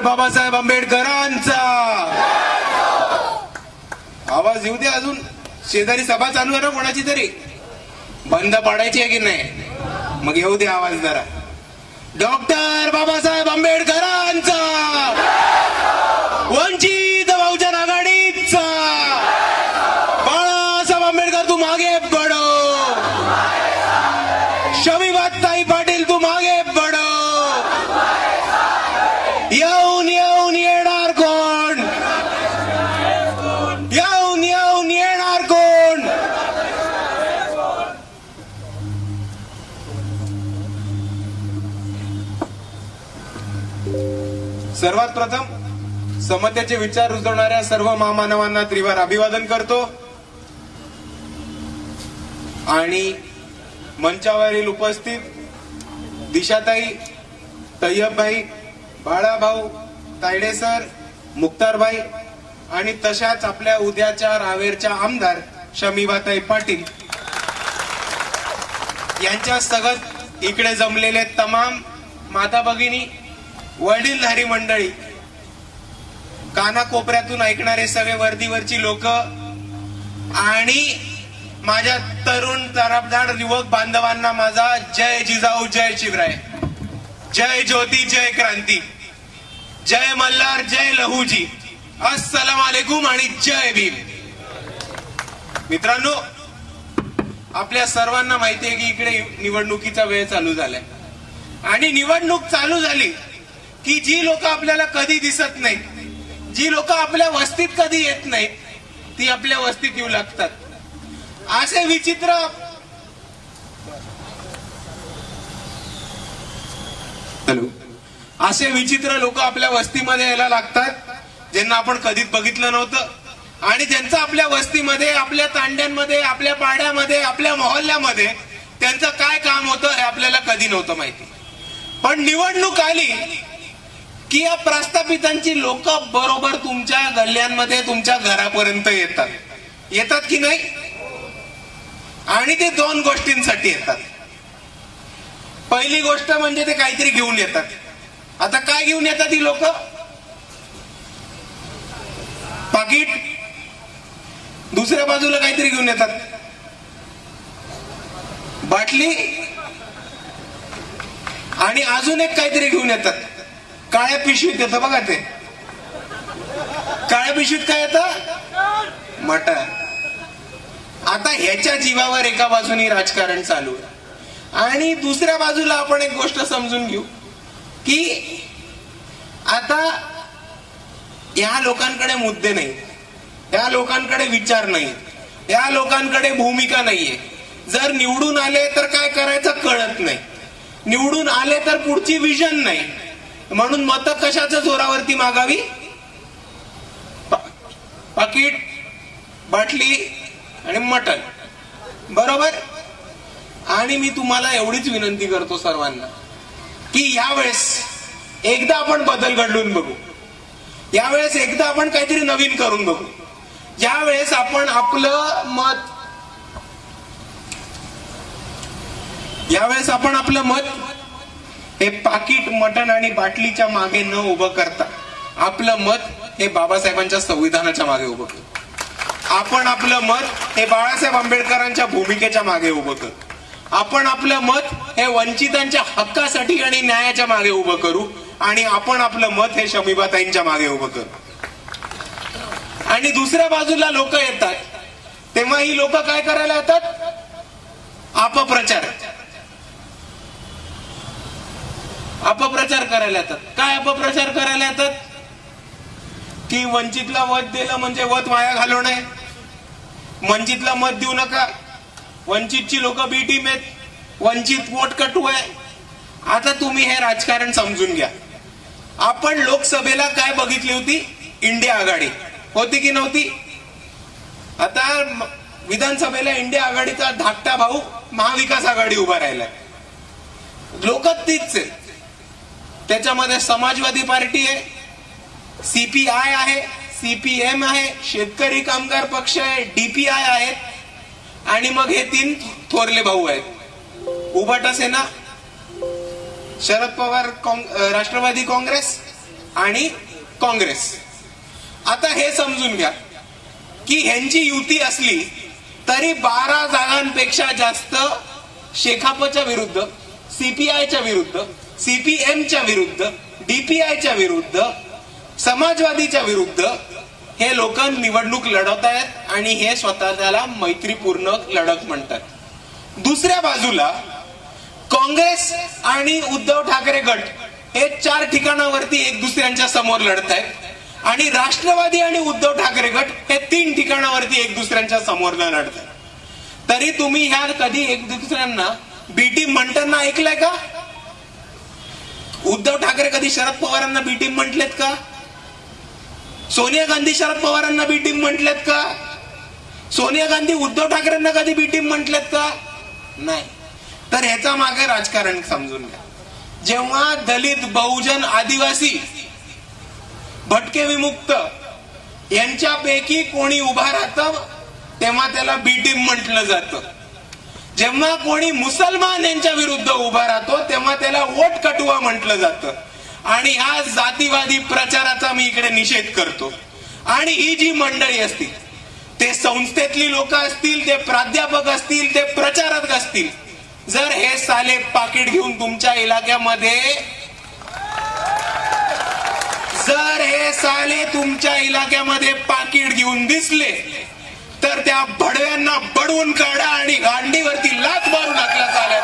बाबासाहेब आंबेडकरांचा आवाज येऊ दे. अजून शेजारी सभा चालू आहे ना कोणाची तरी, बंद पाडायची आहे की नाही? मग येऊ दे आवाज जरा. डॉक्टर बाबासाहेब आंबेडकरांचा, वंचित बहुजन आघाडीचा, बाळासाहेब आंबेडकर तू मागे बडो, शमीबाताई पाटील तू मागे बडो. येऊन येऊन येणार कोण? येऊन येऊन येणार कोण? सर्वात प्रथम समतेचे विचार रुजवणाऱ्या सर्व महामानवांना त्रिवार अभिवादन करतो आणि मंचावरील उपस्थित दिशाताई, तय्यबभाई, बाळाभाऊ, तायडे सर, मुक्तारभाई आणि तशाच आपल्या उद्याच्या रावेरच्या आमदार शमीबाताई पाटील यांच्या सगत इकडे जमलेले तमाम माता भगिनी, वडीलधारी मंडळी, कानाकोपऱ्यातून ऐकणारे सगळे वर्दीवरची लोक आणि माझ्या तरुण तरफदार युवक बांधवांना माझा जय जिजाऊ, जय शिवराय, जय ज्योती, जय क्रांती, जय मल्हार, जय लहूजी, अस्सलाम वालेकुम आणि जय भीम. मित्रांनो, आपल्या सर्वांना माहिती आहे की इकडे निवडणुकीचा वेळ चालू झालाय आणि निवडणूक चालू झाली की जी लोक आपल्याला कधी दिसत नाहीत, जी लोक आपल्या वस्तीत कधी येत नाहीत, ती आपल्या वस्तीत येऊ लागतात. असे विचित्र असे विचित्र लोक आपल्या वस्तीमध्ये यायला लागतात, ज्यांना आपण कधीच बघितलं नव्हतं आणि ज्यांचं आपल्या वस्तीमध्ये, आपल्या तांड्यांमध्ये, आपल्या पाड्यामध्ये, आपल्या मोहल्ल्यामध्ये त्यांचं काय काम होतं हे आपल्याला कधी नव्हतं माहिती. पण निवडणूक आली की या प्रस्थापितांची लोक बरोबर तुमच्या गल्ल्यांमध्ये, तुमच्या घरापर्यंत येतात. येतात की नाही? आणि ते दोन गोष्टींसाठी येतात. पहिली गोष्ट म्हणजे ते काहीतरी घेऊन येतात. आता काय घेऊन येतात ही लोक? पाकिट. दुसऱ्या बाजूला काहीतरी घेऊन येतात, बाटली, आणि अजून एक काहीतरी घेऊन येतात. काळ्या पिशवीत येतं बघा ते. काळ्या पिशवीत काय येतं? मटण. आता ह्याच्या जीवावर एका बाजूनी राजकारण चालू आहे आणि दुसऱ्या बाजूला आपण एक गोष्ट समजून घेऊ की आता या लोकांकडे मुद्दे नाही, या लोकांकडे विचार नाही, या लोकांकडे भूमिका नाहीये. जर निवडून आले तर काय करायचं कळत नाही, निवडून आले तर पुढची विजन नाही, म्हणून मतं कशाच्या जोरावरती मागावी? पाकिट, बाटली आणि मटण. बरोबर? आणि मी तुम्हाला एवढीच विनंती करतो सर्वांना की यावेळेस एकदा आपण बदल घडवून बघू, यावेळेस एकदा आपण काहीतरी नवीन करून बघू. यावेळेस आपण आपलं मत हे पाकिट, मटण आणि बाटलीच्या मागे न उभं करता आपलं मत हे बाबासाहेबांच्या संविधानाच्या मागे उभं करू. आपण आपलं मत हे बाळासाहेब आंबेडकरांच्या भूमिकेच्या मागे उभं करू. आपण आपलं मत हे वंचितांच्या हक्कासाठी आणि न्यायाच्या मागे उभं करू आणि आपण आपलं मत हे शमीबाताईंच्या मागे उभं करू. आणि दुसऱ्या बाजूला लोक येतात तेव्हा ही लोक काय करायला येतात? अपप्रचार करायला येतात. काय अपप्रचार करायला येतात? की वंचितला मत दिलं म्हणजे मत वाया घालवणे, वंचितला मत देऊ नका, वंचितची लोक बी टीम आहेत, वंचित वोट कटू आहे. आता तुम्ही हे राजकारण समजून घ्या. आपण लोकसभेला काय बघितली होती? इंडिया आघाडी होती की नव्हती? आता विधानसभेला इंडिया आघाडीचा धाकटा भाऊ महाविकास आघाडी उभा राहिलाय. लोक तीच आहे. त्याच्यामध्ये समाजवादी पार्टी आहे, सीपीआय आहे, सीपीएम आहे, शेतकरी कामगार पक्ष आहे, डीपीआय आहेत आणि मग हे तीन थोरले भाऊ आहेत. उभाटा सेना, शरद पवार राष्ट्रवादी काँग्रेस आणि काँग्रेस. आता हे समजून घ्या की ह्यांची युती असली तरी 12 जागांपेक्षा जास्त शेकापच्या विरुद्ध, सीपीआयच्या विरुद्ध, सीपीएमच्या विरुद्ध, डीपीआयच्या विरुद्ध, समाजवादीच्या विरुद्ध हे लोक निवडणूक लढवत आहेत आणि हे स्वतःला मैत्रीपूर्ण लढत म्हणतात. दुसऱ्या बाजूला काँग्रेस आणि उद्धव ठाकरे गट हे 4 ठिकाणावरती एक दुसऱ्यांच्या समोर लढत आहेत आणि राष्ट्रवादी आणि उद्धव ठाकरे गट हे 3 ठिकाणावरती एक दुसऱ्यांच्या समोर लढत आहेत. तरी तुम्ही ह्या कधी एक दुसऱ्यांना बी टीम म्हणताना ऐकलंय का? उद्धव ठाकरे कधी शरद पवारांना बी टीम म्हटलेत का? सोनिया गांधी शरद पवारांना बी टीम म्हटलेत का? सोनिया गांधी उद्धव ठाकरेंना कधी बी टीम म्हटलेत का? नाही. तर ह्याचा मागे राजकारण समजून घ्या. जेव्हा दलित, बहुजन, आदिवासी, भटके विमुक्त यांच्यापैकी कोणी उभा राहतं तेव्हा त्याला बी टीम म्हटलं जातं. जेव्हा कोणी मुसलमान यांच्या विरुद्ध उभा राहतो तेव्हा त्याला वोट कटुआ म्हटलं जातं. आणि ह्या जातीवादी प्रचाराचा मी इकडे निषेध करतो. आणि ही जी मंडळी असतील, ते संस्थेतली लोक असतील, ते प्राध्यापक असतील, ते प्रचारक असतील, जर हे साले पाकिट घेऊन तुमच्या इलाक्यामध्ये पाकिट घेऊन दिसले तर त्या भडव्यांना बडवून काढा आणि गांडीवरती लाथ मारून टाकला चालत.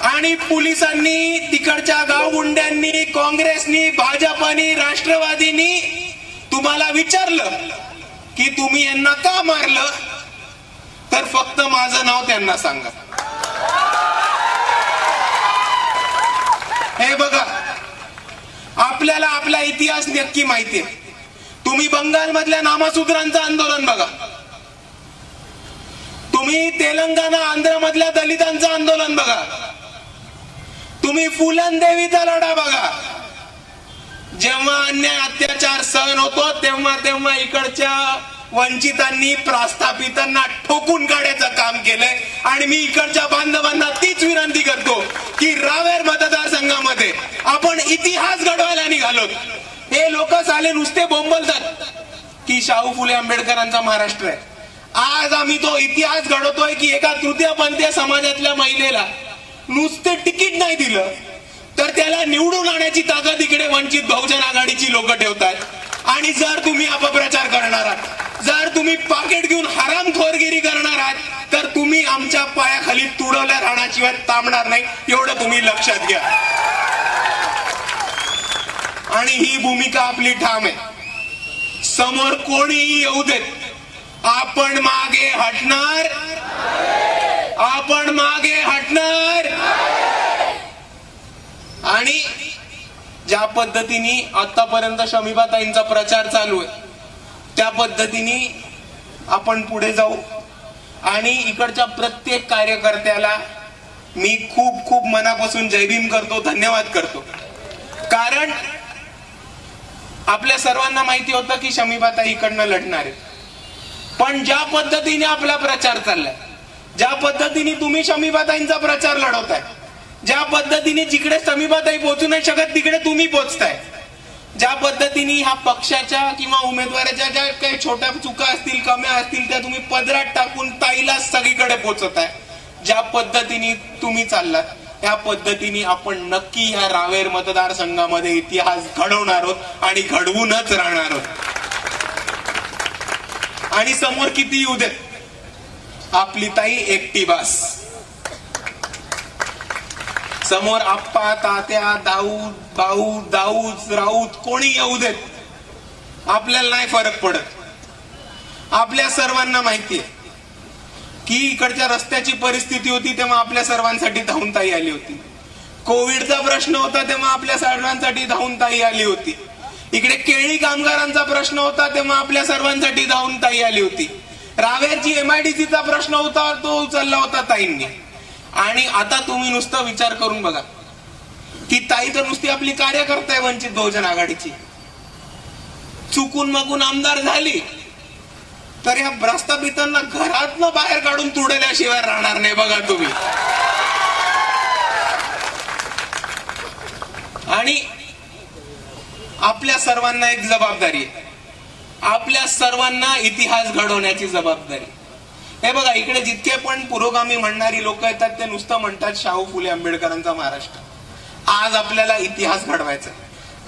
आणि पोलिसांनी, तिकडच्या गावगुंड्यांनी, काँग्रेसनी, भाजपानी, राष्ट्रवादीनी तुम्हाला विचारलं की तुम्ही यांना का मारलं, तर फक्त माझं नाव त्यांना सांगा. हे बघा, आपल्याला आपला इतिहास नक्की माहितीये. तुम्ही बंगाल मधल्या नामशूद्रांचं आंदोलन बघा, तुम्ही तेलंगणा, आंध्र मधल्या दलितांचं आंदोलन बघा, तुम्ही फुलन देवीचा लढा बघा. जेव्हा अन्याय, अत्याचार सहन होतो तेव्हा इकडच्या वंचितांनी, प्रस्थापितांना ठोकून काढायचं काम केलंय. आणि मी इकडच्या बांधवांना तीच विनंती करतो की रावेर मतदारसंघामध्ये आपण इतिहास घडवायला निघालो. हे लोक साले नुसते बोंबलतात की शाहू फुले आंबेडकरांचा महाराष्ट्र आहे. आज आम्ही तो इतिहास घडवतोय की एका तृतीयपंथीय समाजातल्या महिलेला नुसते तिकीट नाही दिलं तर त्याला निवडून आणण्याची ताकद इकडे वंचित बहुजन आघाडीची लोक ठेवतात. आणि जर तुम्ही अपप्रचार करणार आहात, जर तुम्ही पाकिट घेऊन हरामखोरगिरी करणार आहात तर तुम्ही आमच्या पायाखाली तुडवल्या राहण्याशिवाय थांबणार नाही, एवढं तुम्ही लक्षात घ्या. आणि ही भूमिका आपली ठाम आहे. समोर कोणीही येऊ देत, आपण मागे हटणार, आपण मागे हटणार. आणि ज्या पद्धतीने आतापर्यंत शमीबाताईंचा प्रचार चालू आहे त्या पद्धतीने आपण पुढे जाऊ. आणि इकडच्या प्रत्येक कार्यकर्त्याला मी खूप खूप मनापासून जय भीम करतो, धन्यवाद करतो. कारण आपल्या सर्वांना माहिती होतं की शमीबाताई इकडनं लढणार आहे. पण ज्या पद्धतीने आपला प्रचार चाललाय, ज्या पद्धतीने तुम्ही शमीबाताईंचा प्रचार लढवताय, ज्या पद्धतीने जिकडे शमीबाताई पोहोचू नाही शकत तिकडे तुम्ही पोहोचताय, ज्या पद्धतीने ह्या पक्षाच्या किंवा उमेदवाराच्या ज्या काही छोट्या चुका असतील, कम्या असतील, त्या तुम्ही पदरात टाकून ताईला सगळीकडे पोहोचताय, ज्या पद्धतीने तुम्ही चाललात त्या पद्धतीने आपण नक्की ह्या रावेर मतदारसंघामध्ये इतिहास घडवणार आहोत आणि घडवूनच राहणार आहोत. आणि समोर किती येऊ देत, आपली ताई एकटी बास. समोर आप्पा, तात्या, दाऊद, भाऊ, दाऊद, राऊत कोणी येऊ देत, आपल्याला नाही फरक पडत. आपल्या सर्वांना माहितीये की इकडच्या रस्त्याची परिस्थिती होती तेव्हा आपल्या सर्वांसाठी धावून ताई आली होती. कोविडचा प्रश्न होता तेव्हा आपल्या सर्वांसाठी धावून ताई आली होती. इकडे केळी कामगारांचा प्रश्न होता तेव्हा आपल्या सर्वांसाठी धावून ताई आली होती. रावेरची MIDCचा प्रश्न होता तो उचलला होता ताईंनी. आणि आता तुम्ही नुसतं विचार करून बघा की ताई तर नुसती आपली कार्यकर्ता आहे वंचित बहुजन आघाडीची. चुकून मागून आमदार झाली तर ह्या प्रस्थापितांना घरातनं बाहेर काढून तुडल्याशिवाय राहणार नाही बघा तुम्ही. आणि आपल्या सर्वांना एक जबाबदारी आहे, आपल्या सर्वांना इतिहास घडवण्याची जबाबदारी. हे बघा, इकडे जितके पण पुरोगामी म्हणणारी लोक येतात ते नुसतं म्हणतात शाहू फुले आंबेडकरांचा महाराष्ट्र. आज आपल्याला इतिहास घडवायचा.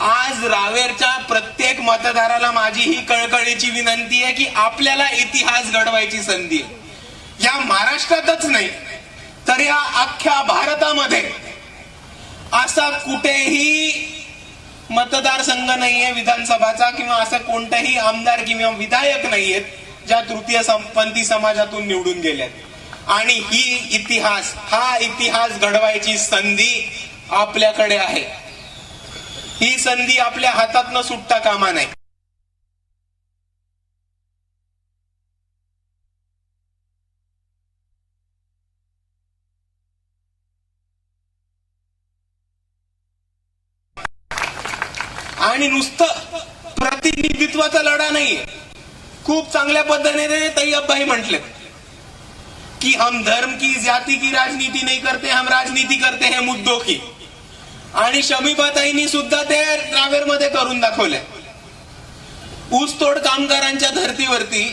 आज रावेरच्या प्रत्येक मतदाराला माझी ही कळकळीची विनंती आहे की आपल्याला इतिहास घडवायची संधी आहे. या महाराष्ट्रातच नाही तर या अख्ख्या भारतामध्ये असा कुठेही मतदारसंघ नाहीये विधानसभाचा किंवा असं कोणताही आमदार किंवा विधायक नाहीयेत ज्या तृतीयपंथी समाजातून निवडून गेल्यात. आणि हा इतिहास घडवायची संधी आपल्याकडे आहे. ही संधी आपल्या हातात न सुटता कामा नये. आणि नुसतं प्रतिनिधित्वाचा लढा नाहीये. खूप चांगल्या पद्धतीने तैयबभाई म्हटले की हम धर्म की जाती की राजनीति नहीं करते, हम राजनीति करते हैं मुद्दों की. आणि शमीबाताईंनी सुद्धा ते रावेरमध्ये करून दाखवले. ऊसतोड कामगारांच्या धर्तीवरती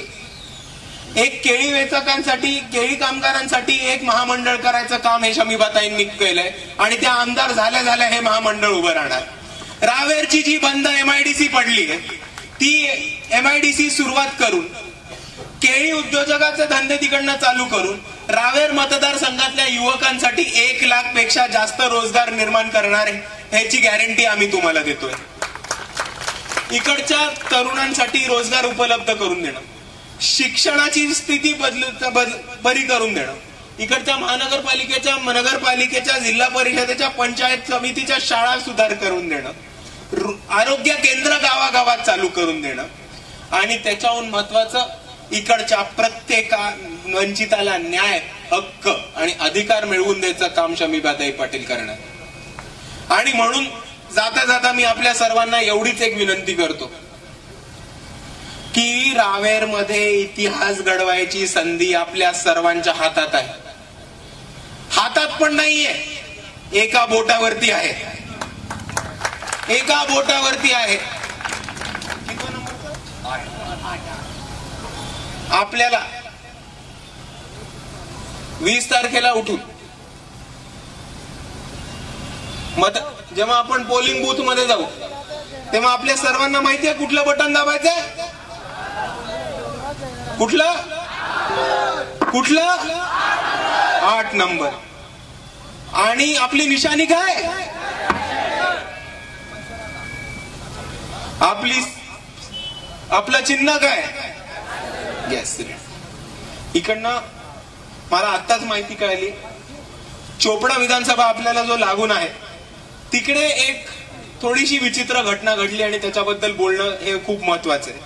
एक केळी कामगारांसाठी एक महामंडळ करायचं काम हे शमीबाताईंनी केलंय आणि त्या आमदार झाल्या हे महामंडळ उभं राहणार. रावेरची जी बंद MIDC पडली ती MIDC सुरुवात करून केळी उद्योजकाचे धंदे तिकडनं चालू करून रावेर मतदारसंघातल्या युवकांसाठी 1 लाख पेक्षा जास्त रोजगार निर्माण करणार आहे ह्याची गॅरंटी आम्ही तुम्हाला देतोय. इकडच्या तरुणांसाठी रोजगार उपलब्ध करून देणं, शिक्षणाची स्थिती बरी करून देणं, इकडच्या नगरपालिकेच्या जिल्हा परिषदेच्या पंचायत समितीच्या शाळा सुधार करून देणं, आरोग्य केंद्र गावागावात चालू करून देणं आणि त्याच्याहून महत्वाचं इकडच्या प्रत्येक वंचिताला न्याय, हक्क आणि अधिकार मिळवून द्यायचं काम शमीबाताई पाटील करणार. आणि म्हणून जाता जाता मी आपल्या सर्वांना एवढीच एक विनंती करतो की रावेरमध्ये इतिहास घडवायची संधी आपल्या सर्वांच्या हातात आहे. हातात पण नाहीये, एका बोटावरती आहे. एका बोटावरती आहे. आपल्याला 20 तारखेला उठून जेव्हा आपण पोलिंग बूथ मध्ये जाऊ तेव्हा आपल्या सर्वांना माहिती आहे कुठलं बटन दाबायचंय. कुठलं 8 नंबर. आणि आपली निशाणी काय, आपलं चिन्ह काय, गॅस सिलेंडर. इकडनं मला आत्ताच माहिती कळली चोपडा विधानसभा आपल्याला जो लागून आहे तिकडे एक थोडीशी विचित्र घटना घडली आणि त्याच्याबद्दल बोलणं हे खूप महत्वाचं आहे.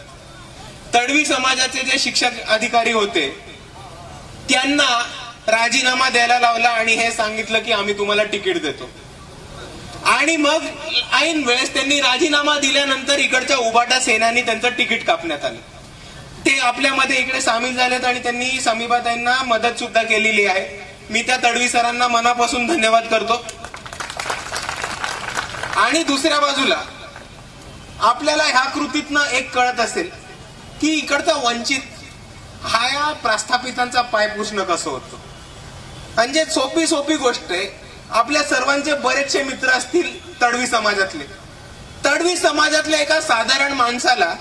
तडवी समाजाचे जे शिक्षक अधिकारी होते त्यांना राजीनामा द्यायला लावला आणि हे सांगितलं की आम्ही तुम्हाला तिकीट देतो. आणि मग ऐन वेळेस त्यांनी राजीनामा दिल्यानंतर इकडच्या उबाटा सेनानी त्यांचं तिकीट कापण्यात आलं. ते आपल्यामध्ये इकडे सामील झालेत आणि त्यांनी शमीबाताईंना मदत सुद्धा केलेली आहे. मी त्या तडवी सरांना मनापासून धन्यवाद करतो. आणि दुसऱ्या बाजूला आपल्याला ह्या कृतीतनं एक कळत असेल की इकडचा वंचित हा या प्रस्थापितांचा पाय पुसणं कसं होतं. म्हणजे सोपी गोष्ट आहे. आपल्या सर्वांचे बरेचसे मित्र असतील तडवी समाजातल्या एका साधारण माणसाला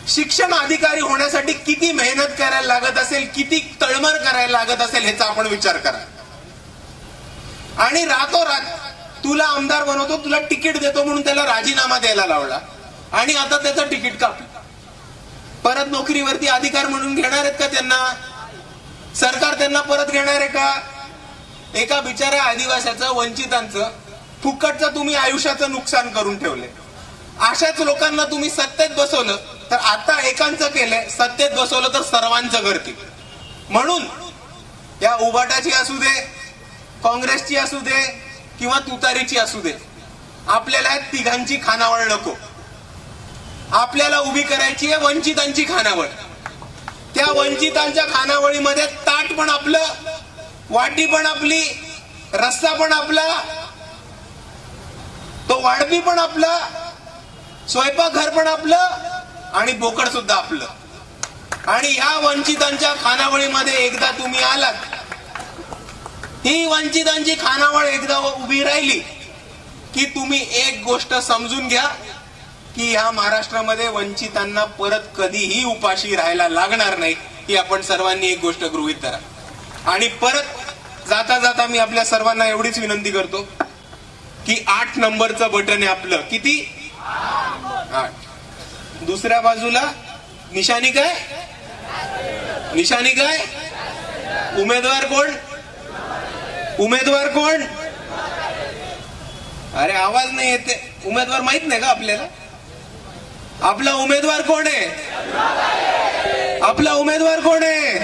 शिक्षण अधिकारी होण्यासाठी किती मेहनत करायला लागत असेल, किती तळमळ करायला लागत असेल ह्याचा आपण विचार करा. आणि रातोरात तुला आमदार बनवतो, तुला तिकीट देतो म्हणून त्याला राजीनामा द्यायला लावला आणि आता त्याचं तिकीट कापलं. परत नोकरीवरती अधिकार म्हणून घेणार आहेत का त्यांना? सरकार त्यांना परत घेणार आहे का? एका बिचाऱ्या आदिवासाचं, वंचितांचं फुकटचं तुम्ही आयुष्याचं नुकसान करून ठेवले. अशाच लोकांना तुम्ही सत्तेत बसवलं तर आता एकांचं केलंय, सत्तेत बसवलं तर सर्वांचं करतील. म्हणून या उबाटाची असू दे, काँग्रेसची असू दे किंवा तुतारीची असू दे, आपल्याला तिघांची खानावळ नको. आपल्याला उभी करायची आहे वंचितांची खानावळ. त्या वंचितांच्या खानावळीमध्ये ताट पण आपलं, वाटी पण आपली, रस्सा पण आपला, तो वाढपी पण आपला, स्वयंपाकघर पण आपलं आणि बोकड सुद्धा आपलं. आणि ह्या वंचितांच्या खानावळीमध्ये एकदा तुम्ही आलात, ही वंचितांची खानावळ एकदा उभी राहिली की तुम्ही एक गोष्ट समजून घ्या की ह्या महाराष्ट्रामध्ये वंचितांना परत कधीही उपाशी राहायला लागणार नाही. ही आपण सर्वांनी एक गोष्ट गृहीत धरा. आणि परत जाता जाता मी आपल्या सर्वांना एवढीच विनंती करतो की 8 नंबरचं बटन आहे आपलं. किती? 8. दुसऱ्या बाजूला निशाणी काय? निशाणी काय? उमेदवार कोण? उमेदवार कोण? अरे आवाज नाही येते. उमेदवार माहित नाही का आपल्याला? आपला उमेदवार कोण आहे? आपला उमेदवार कोण आहे?